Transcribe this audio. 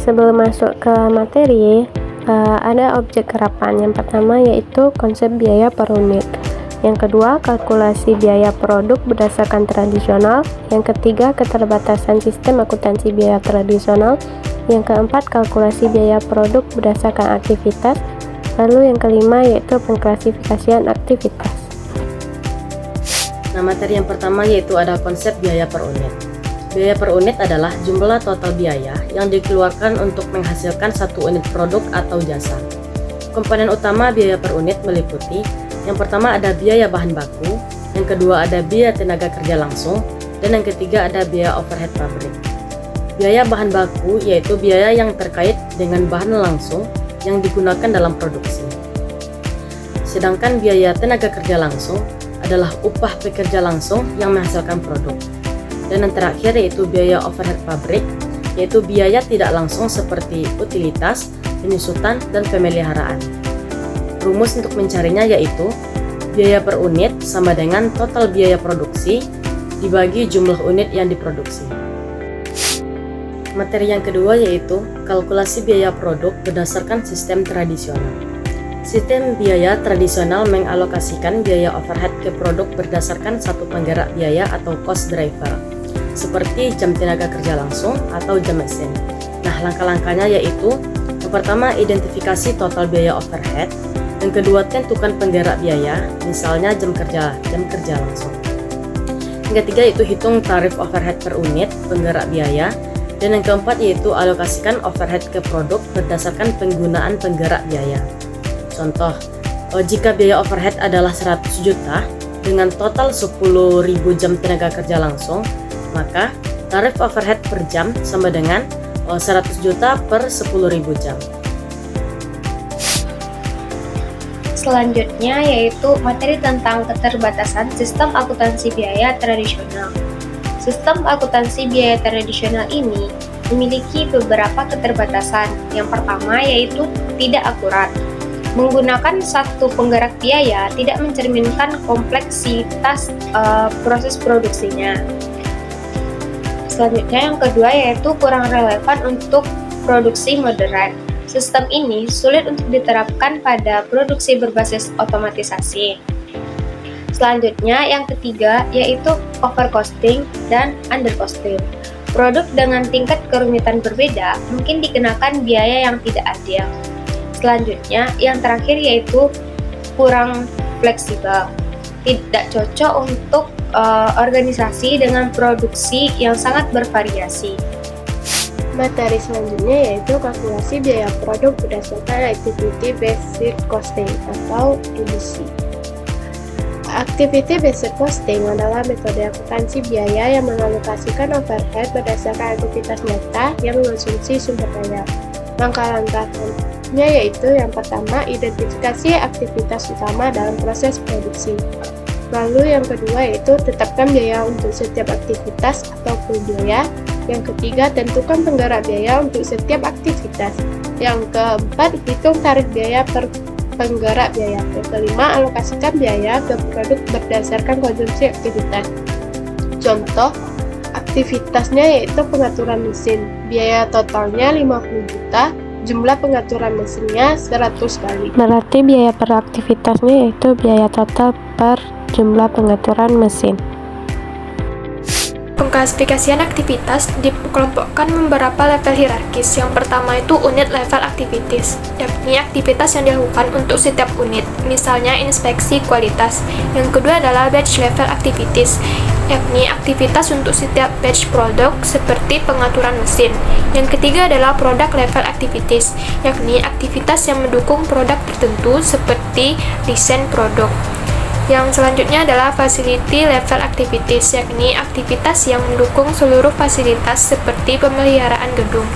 sebelum masuk ke materi, ada objek harapan. Yang pertama yaitu konsep biaya per unit. Yang kedua, kalkulasi biaya produk berdasarkan tradisional. Yang ketiga, keterbatasan sistem akuntansi biaya tradisional. Yang keempat, kalkulasi biaya produk berdasarkan aktivitas. Lalu yang kelima yaitu pengklasifikasian aktivitas. Nah, materi yang pertama yaitu ada konsep biaya per unit. Biaya per unit adalah jumlah total biaya yang dikeluarkan untuk menghasilkan satu unit produk atau jasa. Komponen utama biaya per unit meliputi: yang pertama ada biaya bahan baku, yang kedua ada biaya tenaga kerja langsung, dan yang ketiga ada biaya overhead pabrik. Biaya bahan baku yaitu biaya yang terkait dengan bahan langsung yang digunakan dalam produksi. Sedangkan biaya tenaga kerja langsung adalah upah pekerja langsung yang menghasilkan produk. Dan yang terakhir yaitu biaya overhead pabrik, yaitu biaya tidak langsung seperti utilitas, penyusutan, dan pemeliharaan. Rumus untuk mencarinya yaitu biaya per unit sama dengan total biaya produksi dibagi jumlah unit yang diproduksi. Materi yang kedua yaitu kalkulasi biaya produk berdasarkan sistem tradisional. Sistem biaya tradisional mengalokasikan biaya overhead ke produk berdasarkan satu penggerak biaya atau cost driver, seperti jam tenaga kerja langsung atau jam mesin. Nah, langkah-langkahnya yaitu: yang pertama, identifikasi total biaya overhead. Yang kedua, tentukan penggerak biaya, misalnya jam kerja langsung. Yang ketiga yaitu hitung tarif overhead per unit penggerak biaya. Dan yang keempat yaitu alokasikan overhead ke produk berdasarkan penggunaan penggerak biaya. Contoh, jika biaya overhead adalah 100 juta dengan total 10.000 jam tenaga kerja langsung, maka tarif overhead per jam sama dengan 100 juta per 10.000 jam. Selanjutnya yaitu materi tentang keterbatasan sistem akuntansi biaya tradisional. Sistem akuntansi biaya tradisional ini memiliki beberapa keterbatasan. Yang pertama yaitu tidak akurat. Menggunakan satu penggerak biaya tidak mencerminkan kompleksitas proses produksinya. Selanjutnya yang kedua yaitu kurang relevan untuk produksi modern. Sistem ini sulit untuk diterapkan pada produksi berbasis otomatisasi. Selanjutnya yang ketiga yaitu overcosting dan undercosting. Produk dengan tingkat kerumitan berbeda mungkin dikenakan biaya yang tidak adil. Selanjutnya yang terakhir yaitu kurang fleksibel. Tidak cocok untuk organisasi dengan produksi yang sangat bervariasi. Materi selanjutnya yaitu kalkulasi biaya produk berdasarkan Activity Based Costing atau ABC. Activity Based Costing adalah metode akuntansi biaya yang mengalokasikan overhead berdasarkan aktivitas nyata yang mengonsumsi sumber daya. Langkah-langkahnya yaitu yang pertama, identifikasi aktivitas utama dalam proses produksi. Lalu yang kedua yaitu tetapkan biaya untuk setiap aktivitas atau pool biaya. Yang ketiga, tentukan penggerak biaya untuk setiap aktivitas. Yang keempat, hitung tarif biaya per penggerak biaya. Yang kelima, alokasikan biaya ke produk berdasarkan konsumsi aktivitas. Contoh aktivitasnya yaitu pengaturan mesin. Biaya totalnya 50 juta, jumlah pengaturan mesinnya 100 kali. Berarti biaya per aktivitasnya yaitu biaya total per jumlah pengaturan mesin. Pengklasifikasian aktivitas dikelompokkan beberapa level hierarkis. Yang pertama itu unit level activities, yakni aktivitas yang dilakukan untuk setiap unit, misalnya inspeksi kualitas. Yang kedua adalah batch level activities, yakni aktivitas untuk setiap batch produk seperti pengaturan mesin. Yang ketiga adalah product level activities, yakni aktivitas yang mendukung produk tertentu seperti desain produk. Yang selanjutnya adalah facility level activities, yakni aktivitas yang mendukung seluruh fasilitas seperti pemeliharaan gedung.